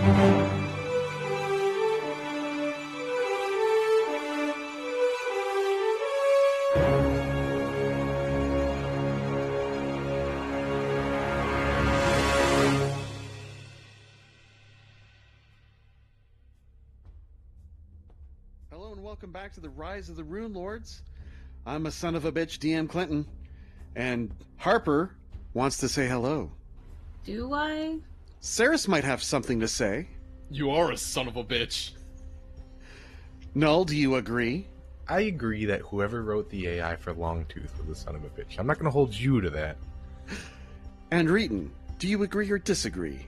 Hello and welcome back to the Rise of the Rune Lords. I'm a son of a bitch, DM Clinton, and Harper wants to say hello. Do I? Saris might have something to say. You are a son of a bitch. Null, do you agree? I agree that whoever wrote the AI for Longtooth was a son of a bitch. I'm not going to hold you to that. And Reetin, do you agree or disagree?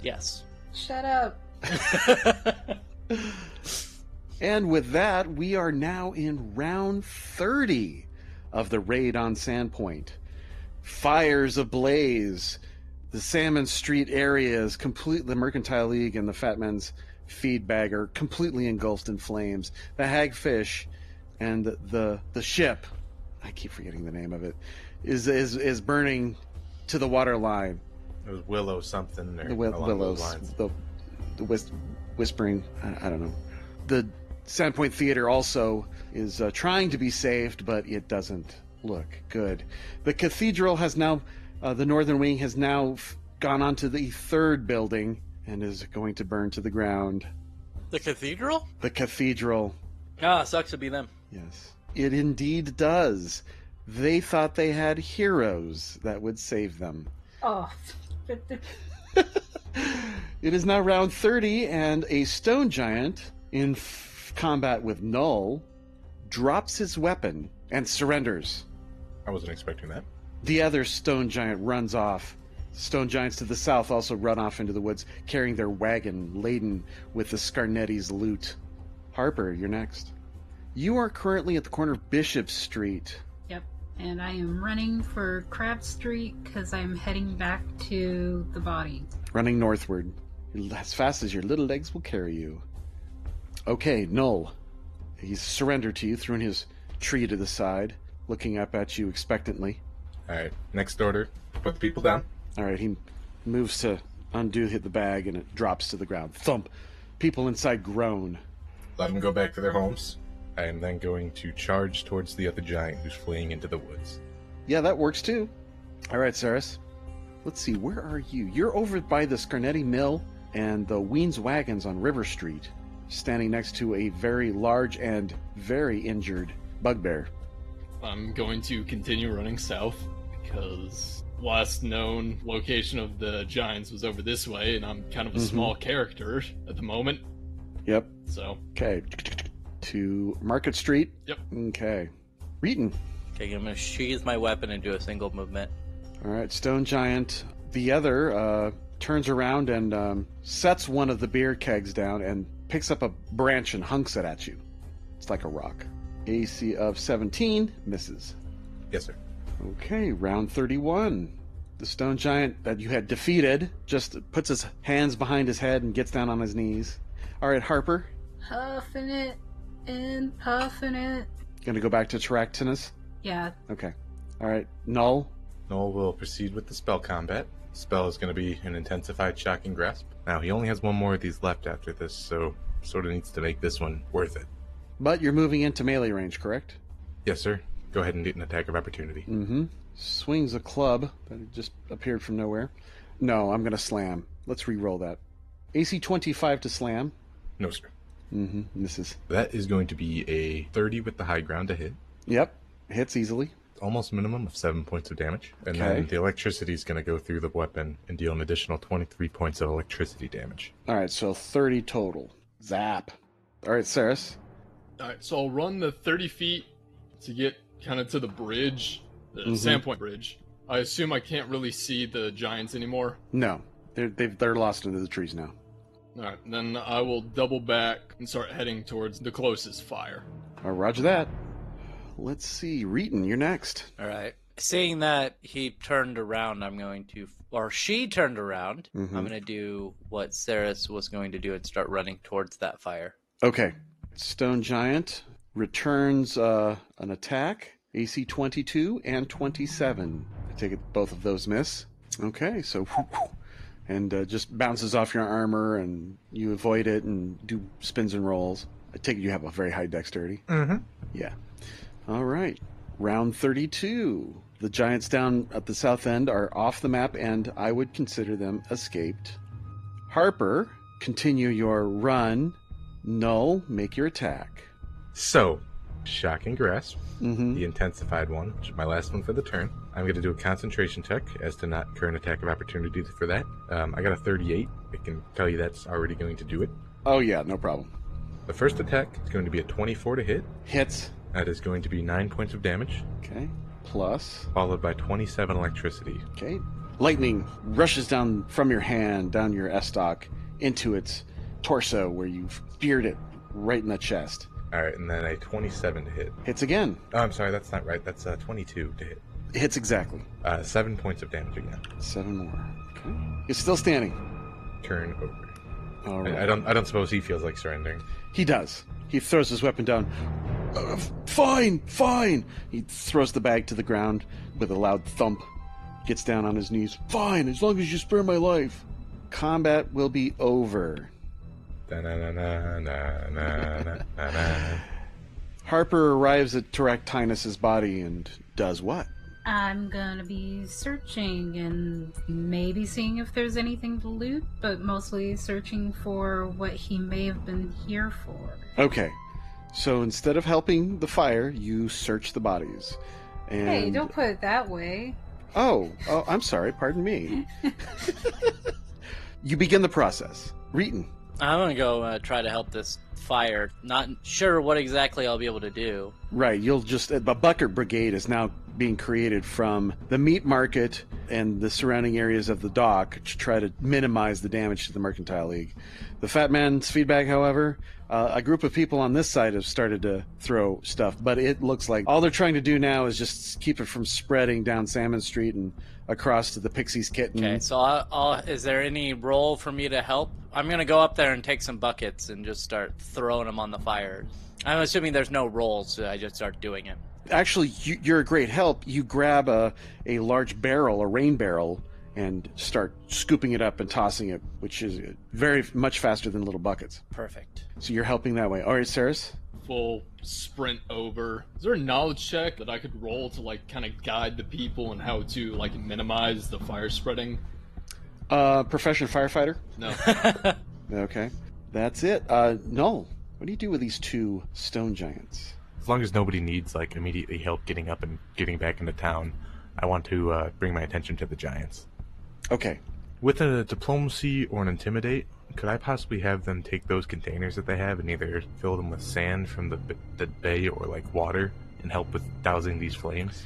Yes. Shut up. And with that, we are now in round 30 of the raid on Sandpoint. Fires ablaze. The Salmon Street area is completely, the Mercantile League and the Fat Men's Feed Bag are completely engulfed in flames. The Hagfish and the ship, I keep forgetting the name of it, is burning to the water line. It was Willow something. Or The Willows, the whispering, I don't know. The Sandpoint Theater also is trying to be saved, but it doesn't look good. The cathedral has now, the northern wing has now gone onto the third building and is going to burn to the ground. The cathedral? The cathedral. Ah, sucks to be them. Yes, it indeed does. They thought they had heroes that would save them. Oh. It is now round 30, and a stone giant in combat with Null drops his weapon and surrenders. I wasn't expecting that. The other stone giant runs off. Stone giants to the south also run off into the woods, carrying their wagon laden with the Scarnetti's loot. Harper, you're next. You are currently at the corner of Bishop Street. Yep. And I am running for Crab Street because I'm heading back to the body. Running northward, as fast as your little legs will carry you. Okay, Null. He's surrendered to you, throwing his tree to the side, looking up at you expectantly. Alright, next order. Put the people down. Alright, he moves to hit the bag, and it drops to the ground. Thump. People inside groan. Let them go back to their homes. I am then going to charge towards the other giant who's fleeing into the woods. Yeah, that works too. Alright, Saris. Let's see, where are you? You're over by the Scarnetti Mill and the Ween's Wagons on River Street, standing next to a very large and very injured bugbear. I'm going to continue running south because last known location of the giants was over this way, and I'm kind of a small character at the moment. Yep. So. Okay. To Market Street? Yep. Okay. Reetin. Okay, I'm going to sheath my weapon and do a single movement. Alright, Stone Giant. The other turns around and sets one of the beer kegs down and picks up a branch and hunks it at you. It's like a rock. AC of 17 misses. Yes, sir. Okay, round 31. The Stone Giant that you had defeated just puts his hands behind his head and gets down on his knees. Alright, Harper. Huffing it and puffing it. Gonna go back to Taractinus? Yeah. Okay. Alright, Null. Null will proceed with the spell combat. Spell is going to be an intensified shocking grasp. Now, he only has one more of these left after this, so sort of needs to make this one worth it. But you're moving into melee range, correct? Yes, sir. Go ahead and get an attack of opportunity. Mm-hmm. Swings a club that just appeared from nowhere. No, I'm going to slam. Let's re-roll that. AC 25 to slam. No, sir. Mm-hmm. Misses. That is going to be a 30 with the high ground to hit. Yep. Hits easily. Almost minimum of 7 points of damage. And Okay. then the electricity is going to go through the weapon and deal an additional 23 points of electricity damage. Alright, so 30 total. Zap. Alright, Saris. Alright, so I'll run the 30 feet to get kind of to the bridge, the Sandpoint Bridge. I assume I can't really see the giants anymore. No. They're lost into the trees now. Alright, then I will double back and start heading towards the closest fire. Roger that. Let's see. Reetin, you're next. All right. Seeing that he turned around, I'm going to, or she turned around, I'm going to do what Saris was going to do and start running towards that fire. Okay. Stone Giant returns an attack. AC 22 and 27. I take it both of those miss. Okay, so and just bounces off your armor, and you avoid it and do spins and rolls. I take it you have a very high dexterity. Mm-hmm. Yeah. All right. Round 32. The giants down at the south end are off the map, and I would consider them escaped. Harper, continue your run. Null, make your attack. So, Shocking Grasp, Mm-hmm. the intensified one, which is my last one for the turn. I'm going to do a concentration check as to not current attack of opportunity for that. I got a 38. I can tell you that's already going to do it. Oh, yeah, no problem. The first attack is going to be a 24 to hit. Hits. That is going to be 9 points of damage, Okay. Plus. followed by 27 electricity. Okay. Lightning rushes down from your hand, down your S-stock, into its torso, where you've speared it right in the chest. All right, and then a 27 to hit. Hits again. Oh, I'm sorry, that's not right. That's 22 to hit. Hits exactly. 7 points of damage again. 7 more. Okay. He's still standing. Turn over. All right. I don't suppose he feels like surrendering. He does. He throws his weapon down. Fine, fine. He throws the bag to the ground with a loud thump. Gets down on his knees. Fine, as long as you spare my life. Combat will be over. Da-na-na-na-na-na-na-na. Harper arrives at Taractinus's body and does what? I'm gonna be searching and maybe seeing if there's anything to loot, but mostly searching for what he may have been here for. Okay. So instead of helping the fire, you search the bodies. And... Hey, don't put it that way. Oh, I'm sorry. Pardon me. You begin the process. Reetin. I'm gonna go try to help this fire. Not sure what exactly I'll be able to do. Right, you'll just... A bucket brigade is now being created from the meat market and the surrounding areas of the dock to try to minimize the damage to the Mercantile League. The Fat Man's feedback, however, a group of people on this side have started to throw stuff, but it looks like all they're trying to do now is just keep it from spreading down Salmon Street and across to the Pixie's Kitten. Okay, so is there any role for me to help? I'm going to go up there and take some buckets and just start throwing them on the fire. I'm assuming there's no role, so I just start doing it. Actually, you're a great help. You grab a large barrel, a rain barrel, and start scooping it up and tossing it, which is very much faster than little buckets. Perfect. So you're helping that way. All right, Saris? Full sprint over. Is there a knowledge check that I could roll to, like, kind of guide the people on how to, like, minimize the fire spreading? Profession firefighter? No. Okay. That's it. Null, what do you do with these two stone giants? As long as nobody needs like immediately help getting up and getting back into town, I want to bring my attention to the giants. Okay. With a diplomacy or an intimidate, could I possibly have them take those containers that they have and either fill them with sand from the bay or like water and help with dousing these flames?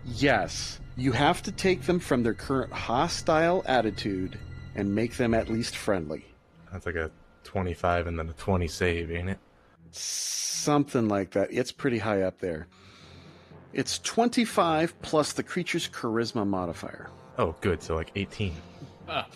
Yes. You have to take them from their current hostile attitude and make them at least friendly. That's like a 25 and then a 20 save, ain't it? Something like that. It's pretty high up there. It's 25 plus the creature's charisma modifier. Oh, good. So like 18. Ah.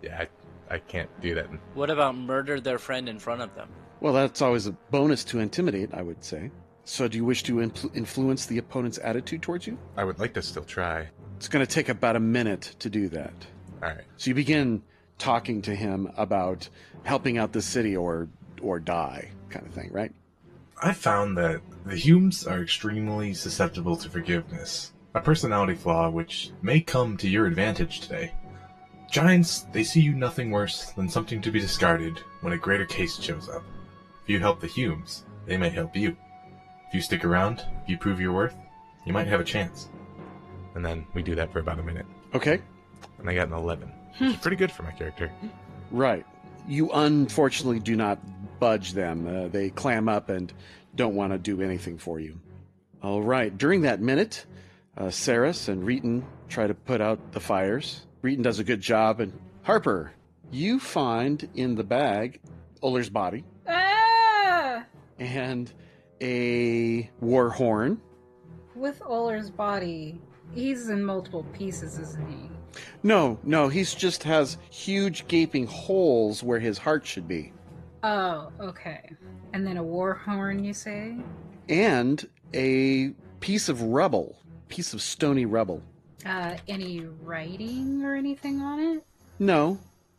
Yeah, I can't do that. What about murder their friend in front of them? Well, that's always a bonus to intimidate, I would say. So do you wish to influence the opponent's attitude towards you? I would like to still try. It's going to take about a minute to do that. All right. So you begin talking to him about helping out the city or die kind of thing, right? I found that the Humes are extremely susceptible to forgiveness, a personality flaw which may come to your advantage today. Giants, they see you nothing worse than something to be discarded when a greater case shows up. If you help the Humes, they may help you. If you stick around, if you prove your worth, you might have a chance. And then we do that for about a minute. Okay. And I got an 11, which is pretty good for my character. Right. You unfortunately do not budge them. They clam up and don't want to do anything for you. All right. During that minute, Saris and Reetin try to put out the fires. Reetin does a good job. And Harper, you find in the bag Uller's body Ah! and a war horn. With Uller's body, he's in multiple pieces, isn't he? No, he's just has huge gaping holes where his heart should be. Oh, okay. And then a war horn, you say? And a piece of rubble, piece of stony rubble. Any writing or anything on it? No,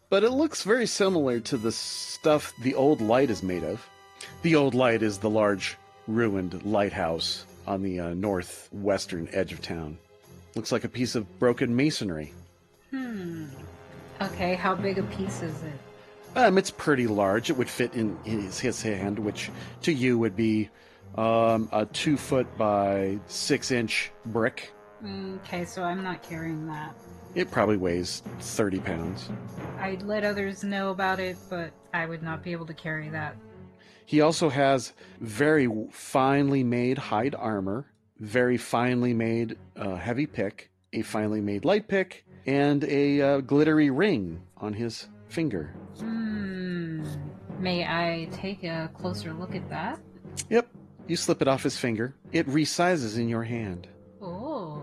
but it looks very similar to the stuff the Old Light is made of. The Old Light is the large, ruined lighthouse on the northwestern edge of town. Looks like a piece of broken masonry. Okay, how big a piece is it? It's pretty large. It would fit in his hand, which to you would be a 2 foot by 6 inch brick. Okay, so I'm not carrying that. It probably weighs 30 pounds. I'd let others know about it, but I would not be able to carry that. He also has very finely made hide armor, very finely made heavy pick, a finely made light pick, and a glittery ring on his finger. May I take a closer look at that? Yep. You slip it off his finger. It resizes in your hand. Oh.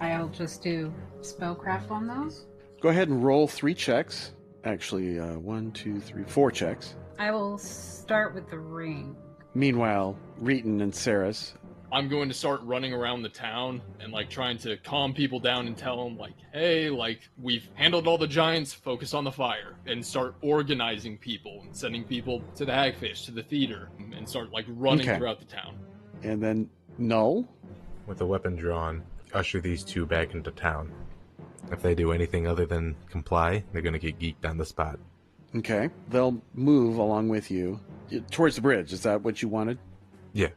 I'll just do spellcraft on those. Go ahead and roll 3 checks. Actually, 1, 2, 3, 4 checks. I will start with the ring. Meanwhile, Reetin and Saris. I'm going to start running around the town and like trying to calm people down and tell them like, hey, like we've handled all the giants, focus on the fire, and start organizing people and sending people to the Hagfish, to the theater, and start like running throughout the town. And then Null? With a weapon drawn, usher these two back into town. If they do anything other than comply, they're going to get geeked on the spot. Okay. They'll move along with you towards the bridge. Is that what you wanted? Yeah.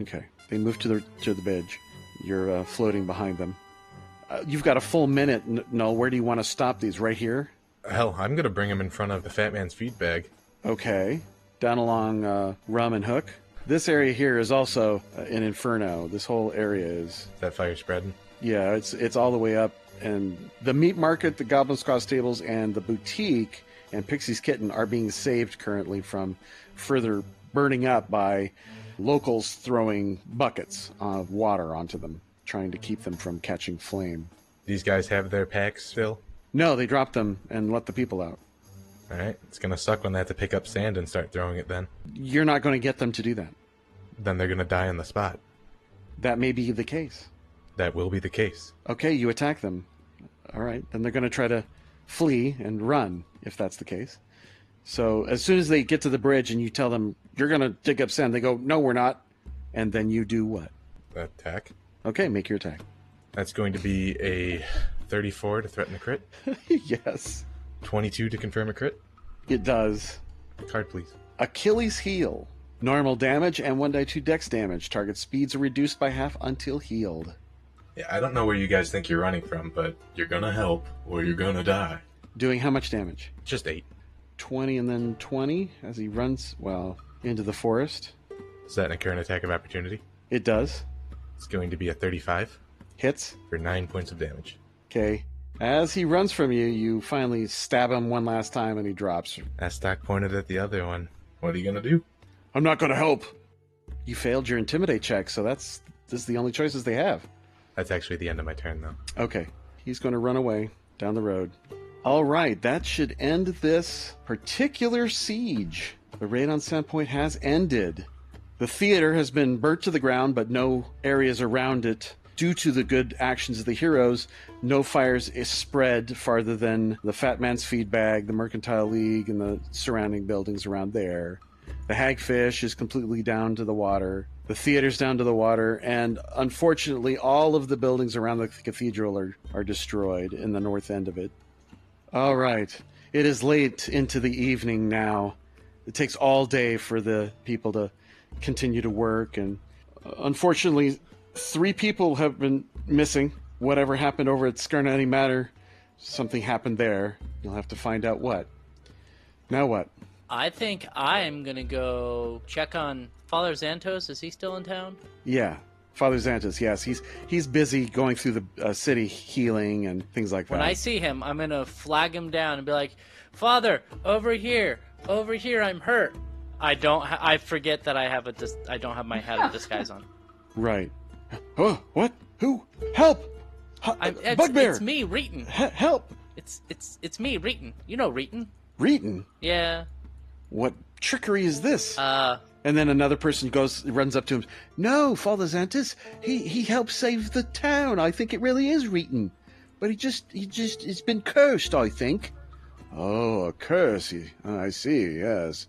Okay. They move to the bridge. You're floating behind them. You've got a full minute. Null, where do you want to stop these? Right here? Hell, I'm going to bring him in front of the fat man's feed bag. Okay. Down along Rum and Hook. This area here is also an inferno. This whole area is that fire spreading? Yeah, it's all the way up. And the meat market, the Goblin's Cross tables, and the boutique and Pixie's Kitten are being saved currently from further burning up by locals throwing buckets of water onto them, trying to keep them from catching flame. These guys have their packs still? No, they dropped them and let the people out. Alright, it's going to suck when they have to pick up sand and start throwing it then. You're not going to get them to do that. Then they're going to die on the spot. That may be the case. That will be the case. Okay, you attack them. Alright, then they're going to try to flee and run, if that's the case. So as soon as they get to the bridge and you tell them, you're going to dig up sand, they go, no, we're not. And then you do what? Attack. Okay, make your attack. That's going to be a 34 to threaten a crit. Yes. 22 to confirm a crit. It does. Card, please. Achilles heel. Normal damage and 1d2 dex damage. Target speeds are reduced by half until healed. Yeah, I don't know where you guys think you're running from, but you're gonna help or you're gonna die. Doing how much damage? Just 8. 20 and then 20 as he runs, into the forest. Is that a current attack of opportunity? It does. It's going to be a 35. Hits. For 9 points of damage. Okay. As he runs from you, you finally stab him one last time and he drops. That stock pointed at the other one. What are you gonna do? I'm not gonna help. You failed your intimidate check, so this is the only choices they have. That's actually the end of my turn, though. Okay. He's going to run away down the road. All right, that should end this particular siege. The raid on Sandpoint has ended. The theater has been burnt to the ground, but no areas around it. Due to the good actions of the heroes, no fires is spread farther than the Fat Man's Feed Bag, the Mercantile League, and the surrounding buildings around there. The Hagfish is completely down to the water. The theater's down to the water, and unfortunately, all of the buildings around the cathedral are destroyed in the north end of it. All right. It is late into the evening now. It takes all day for the people to continue to work, and unfortunately, 3 people have been missing. Whatever happened over at Scarnati Manor, something happened there. You'll have to find out what. Now what? I think I'm going to go check on Father Xantos. Is he still in town? Yeah. Father Xantos, yes. He's busy going through the city healing and things like that. When I see him, I'm going to flag him down and be like, Father, over here, I'm hurt. I forget that I don't have my hat of disguise on. Right. Oh, what? Who? Help! Bugbear! It's me, Reetin. Help! It's me, Reetin. You know Reetin. Reetin? Yeah. What trickery is this? And then another person runs up to him. No, Father Xantos, he helped save the town. I think it really is Reetin. But he's been cursed, I think. Oh, a curse. I see, yes.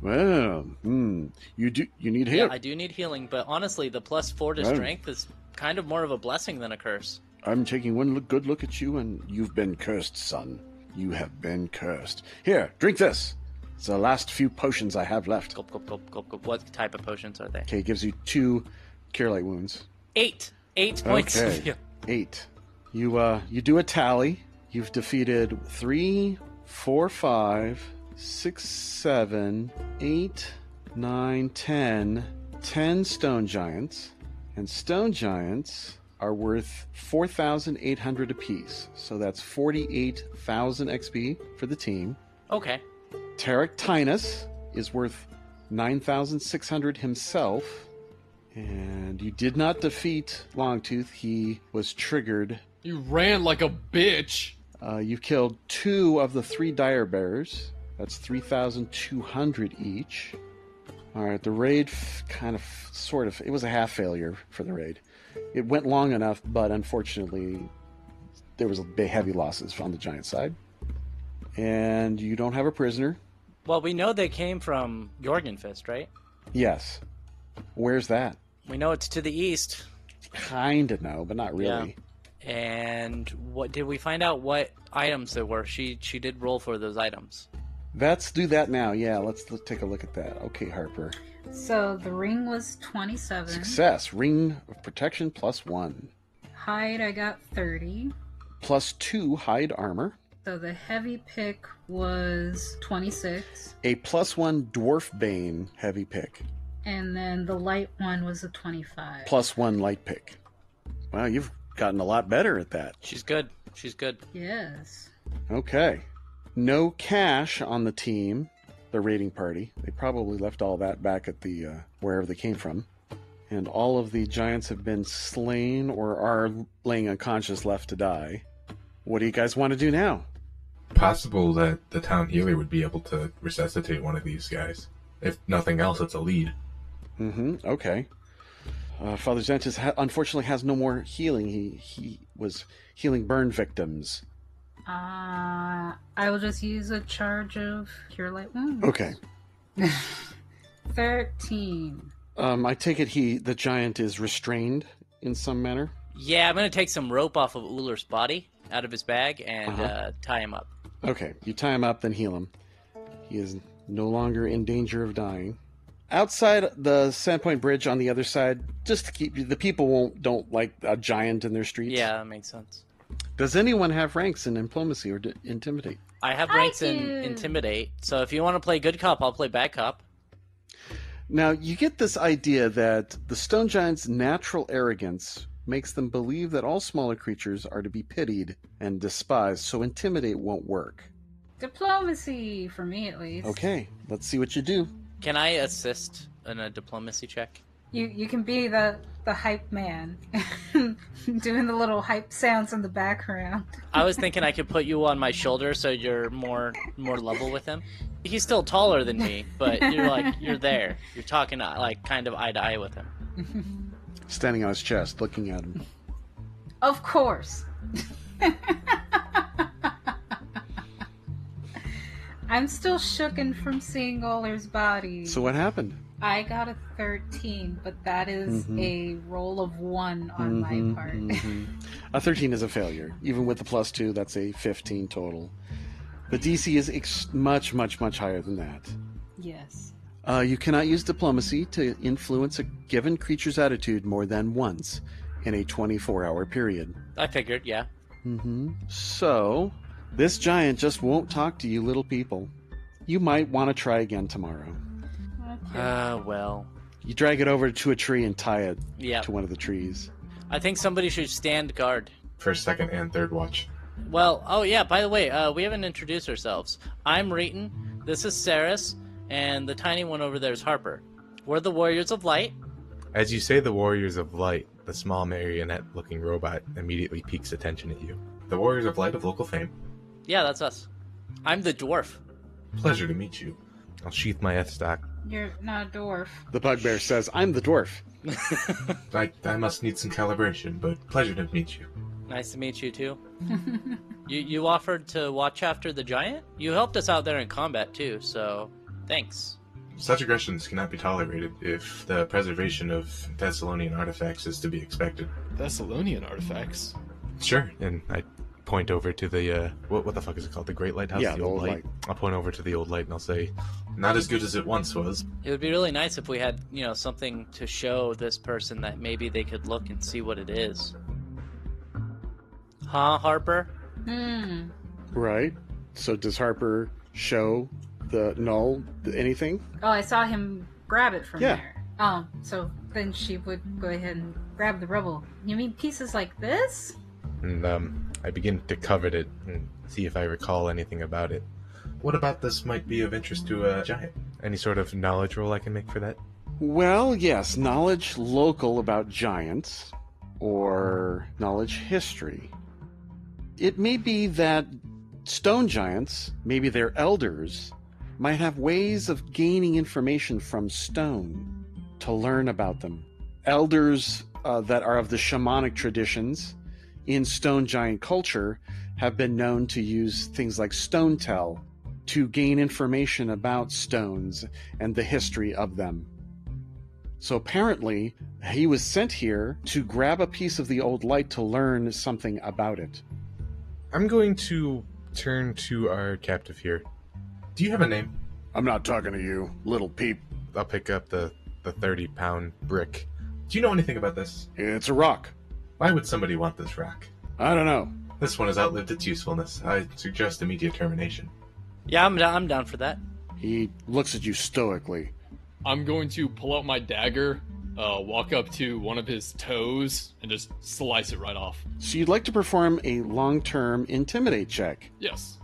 Well, you need Yeah, healing. I do need healing, but honestly, the +4 to strength is kind of more of a blessing than a curse. I'm taking one good look at you, and you've been cursed, son. You have been cursed. Here, drink this. It's the last few potions I have left. Gulp, gulp, gulp, gulp, gulp. What type of potions are they? Okay, it gives you 2 Cure Light Wounds. 8 points of Okay, heal. 8. You do a tally. You've defeated 3, 4, 5, 6, 7, 8, 9, 10 stone giants. And stone giants are worth 4,800 apiece. So that's 48,000 XP for the team. Okay. Tarek Tinus is worth 9,600 himself. And you did not defeat Longtooth. He was triggered. You ran like a bitch. You killed 2 of the 3 dire bearers. That's 3,200 each. All right, the raid it was a half failure for the raid. It went long enough, but unfortunately, there was heavy losses on the giant side. And you don't have a prisoner. Well, we know they came from Jorgenfist, right? Yes. Where's that? We know it's to the east. Kinda know, but not really. Yeah. And what did we find out what items there were? She did roll for those items. Let's do that now. Yeah, let's take a look at that. Okay, Harper. So the ring was 27. Success. Ring of protection +1. Hide, I got 30. +2 hide armor. So the heavy pick was 26. A +1 dwarf bane heavy pick. And then the light one was a 25. +1 light pick. Wow, you've gotten a lot better at that. She's good. She's good. Yes. Okay. No cash on the team, the raiding party. They probably left all that back at the wherever they came from. And all of the giants have been slain or are laying unconscious left to die. What do you guys want to do now? Possible that the town healer would be able to resuscitate one of these guys. If nothing else, it's a lead. Okay. Father Zentis unfortunately has no more healing. He was healing burn victims. I will just use a charge of Cure Light Wounds. Okay. 13. I take it the giant is restrained in some manner? Yeah, I'm going to take some rope off of Ullr's body out of his bag and tie him up. Okay, you tie him up, then heal him. He is no longer in danger of dying. Outside the Sandpoint Bridge on the other side, just to keep the people don't like a giant in their streets. Yeah, that makes sense. Does anyone have ranks in diplomacy or intimidate? I have ranks in intimidate, so if you want to play good cop, I'll play bad cop. Now, you get this idea that the stone giant's natural arrogance makes them believe that all smaller creatures are to be pitied and despised, so intimidate won't work. Diplomacy, for me at least. Okay, let's see what you do. Can I assist in a diplomacy check? You can be the hype man, doing the little hype sounds in the background. I was thinking I could put you on my shoulder so you're more level with him. He's still taller than me, but you're there. You're talking like kind of eye to eye with him. Standing on his chest, looking at him. Of course. I'm still shooken from seeing Ullr's body. So what happened? I got a 13, but that is a roll of 1 on my part. A 13 is a failure. Even with the +2, that's a 15 total. The DC is much, much, much higher than that. Yes. You cannot use diplomacy to influence a given creature's attitude more than once in a 24-hour period. I figured, yeah. So, this giant just won't talk to you little people. You might want to try again tomorrow. Okay. Well. You drag it over to a tree and tie it Yeah. to one of the trees. I think somebody should stand guard. First, second, and third watch. Well, oh yeah, by the way, we haven't introduced ourselves. I'm Reetin, this is Saris, and the tiny one over there is Harper. We're the Warriors of Light. As you say the Warriors of Light, the small marionette-looking robot immediately piques attention at you. The Warriors of Light of local fame. Yeah, that's us. I'm the dwarf. Pleasure to meet you. I'll sheath my F-stock. You're not a dwarf. The bugbear says, I'm the dwarf. I must need some calibration, but pleasure to meet you. Nice to meet you, too. You offered to watch after the giant? You helped us out there in combat, too, so thanks. Such aggressions cannot be tolerated if the preservation of Thessalonian artifacts is to be expected. Thessalonian artifacts? Sure. And I point over to the, what the fuck is it called? The Great Lighthouse? Yeah, the old light. I'll point over to the old light and I'll say, Not as good as it once was. It would be really nice if we had, something to show this person that maybe they could look and see what it is. Huh, Harper? Right. So does Harper show the Null anything? Oh, I saw him grab it from Yeah. there. Oh, so then she would go ahead and grab the rubble. You mean pieces like this? and I begin to covet it and see if I recall anything about it. What about this might be of interest to a giant? Any sort of knowledge roll I can make for that? Well, yes, knowledge local about giants or knowledge history. It may be that stone giants, maybe their elders, might have ways of gaining information from stone to learn about them. Elders that are of the shamanic traditions in stone giant culture have been known to use things like stone tell to gain information about stones and the history of them. So apparently, he was sent here to grab a piece of the old light to learn something about it. I'm going to turn to our captive here. Do you have a name? I'm not talking to you, little peep. I'll pick up the 30-pound brick. Do you know anything about this? It's a rock. Why would somebody want this rock? I don't know. This one has outlived its usefulness. I suggest immediate termination. Yeah, I'm down for that. He looks at you stoically. I'm going to pull out my dagger, walk up to one of his toes, and just slice it right off. So you'd like to perform a long-term intimidate check. Yes.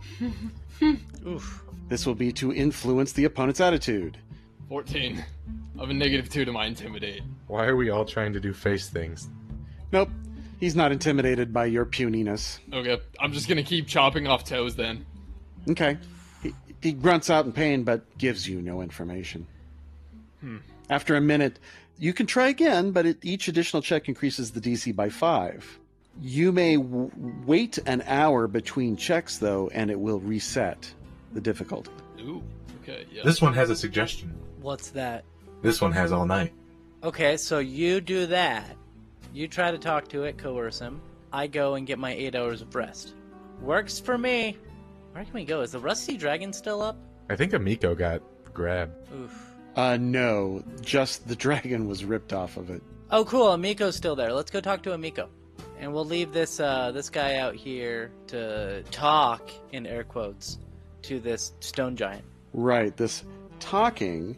Oof. This will be to influence the opponent's attitude. 14. I have a -2 to my intimidate. Why are we all trying to do face things? Nope, he's not intimidated by your puniness. Okay, I'm just gonna keep chopping off toes then. Okay. He grunts out in pain, but gives you no information. After a minute, you can try again, but each additional check increases the DC by 5. You may wait an hour between checks, though, and it will reset the difficulty. Ooh, okay, yeah. This one has a suggestion. What's that? This one has all night. Okay, so you do that. You try to talk to it, coerce him. I go and get my 8 hours of rest. Works for me. Where can we go? Is the Rusty Dragon still up? I think Amiko got grabbed. Oof. No, just the dragon was ripped off of it. Oh, cool. Amiko's still there. Let's go talk to Amiko. And we'll leave this this guy out here to talk, in air quotes, to this stone giant. Right, this talking,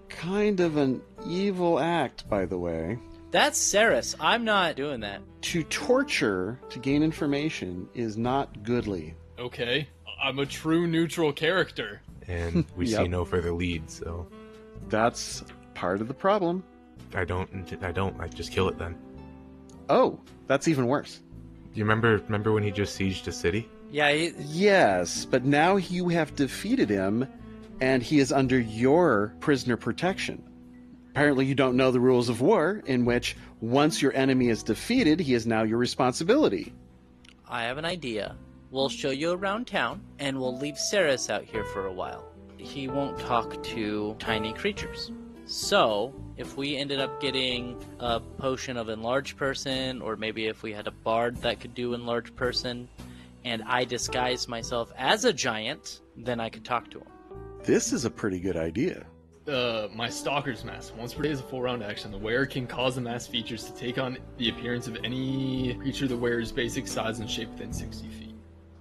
kind of an evil act, by the way. That's Ceres. I'm not doing that. To torture to gain information is not goodly. Okay, I'm a true neutral character. And we Yep. see no further lead, so That's part of the problem. I just kill it then. Oh, that's even worse. Do you remember when he just sieged a city? Yeah, Yes, but now you have defeated him, and he is under your prisoner protection. Apparently you don't know the rules of war, in which once your enemy is defeated, he is now your responsibility. I have an idea. We'll show you around town, and we'll leave Ceres out here for a while. He won't talk to tiny creatures. So, if we ended up getting a potion of enlarge person, or maybe if we had a bard that could do enlarge person, and I disguised myself as a giant, then I could talk to him. This is a pretty good idea. My Stalker's Mask. Once per day is a full round action. The wearer can cause the mask features to take on the appearance of any creature the wearer's basic size and shape within 60 feet.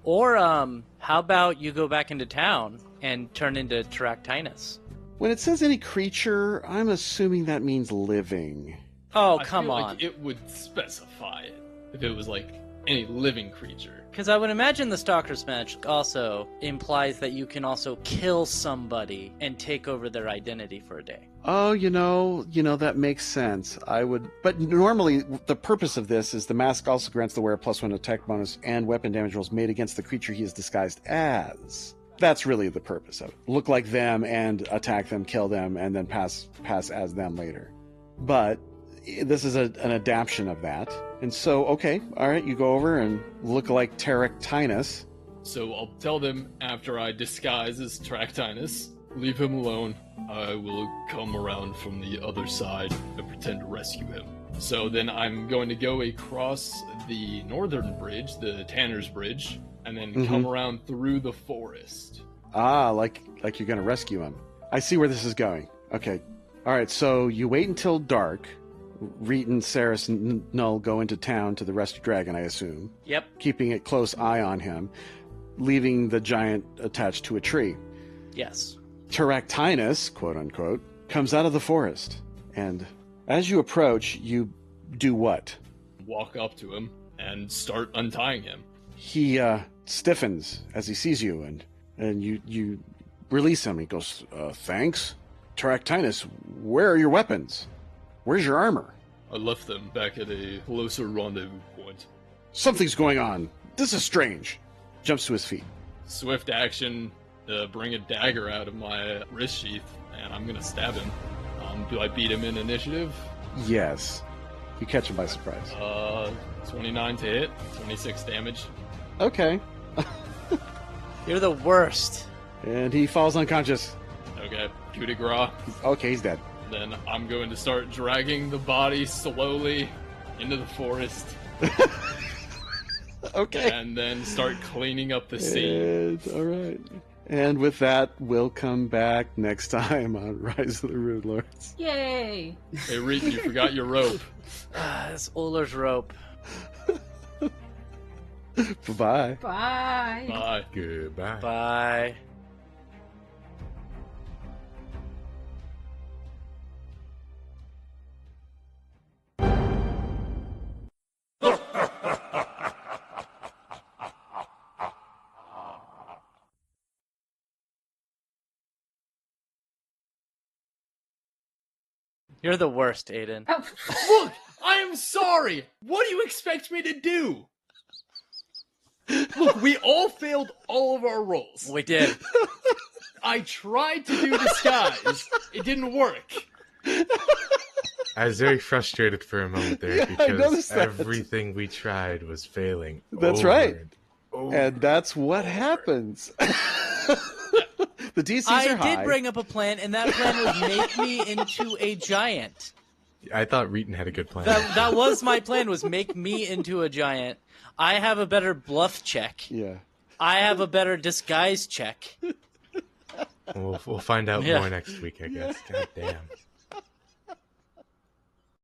Or, how about you go back into town and turn into Terractinus? When it says any creature, I'm assuming that means living. Oh, I come feel on. Like it would specify it if it was like any living creature. Because I would imagine the Stalker's Match also implies that you can also kill somebody and take over their identity for a day. Oh, you know, that makes sense. But normally the purpose of this is the mask also grants the wearer +1 attack bonus and weapon damage rolls made against the creature he is disguised as. That's really the purpose of it. Look like them and attack them, kill them, and then pass as them later. But this is an adaptation of that. And so, okay, all right, you go over and look like Terractinus. So I'll tell them after I disguise as Tractinus, leave him alone. I will come around from the other side and pretend to rescue him. So then I'm going to go across the northern bridge, the Tanner's Bridge, and then come around through the forest. Ah, like you're going to rescue him. I see where this is going. Okay. All right, so you wait until dark. Reetin, Ceres, and Null go into town to the rescue dragon, I assume. Yep. Keeping a close eye on him, leaving the giant attached to a tree. Yes. Terractinus, quote unquote, comes out of the forest. And as you approach, you do what? Walk up to him and start untying him. He stiffens as he sees you, and you release him. He goes, thanks. Terractinus, where are your weapons? Where's your armor? I left them back at a closer rendezvous point. Something's going on. This is strange. Jumps to his feet. Swift action, bring a dagger out of my wrist sheath, and I'm gonna stab him. Do I beat him in initiative? Yes. You catch him by surprise. 29 to hit, 26 damage. Okay. You're the worst. And he falls unconscious. Okay, coup de grace. Okay, he's dead. Then I'm going to start dragging the body slowly into the forest. Okay. And then start cleaning up the scene. All right. And with that, we'll come back next time on Rise of the Rude Lords. Yay! Hey, Reetin, you forgot your rope. This Oler's rope. Bye-bye. Bye. Bye. Goodbye. Bye. You're the worst, Aiden. Look, I am sorry. What do you expect me to do? Look, we all failed all of our rolls. We did. I tried to do disguise. It didn't work. I was very frustrated for a moment there Yeah, I because noticed that. everything we tried was failing. That's over right. and over. And that's what happens. The DCs are high. I did bring up a plan, and that plan was make me into a giant. I thought Reetin had a good plan. That was my plan, was make me into a giant. I have a better bluff check. Yeah. I have a better disguise check. We'll find out Yeah. more next week, I guess. God damn.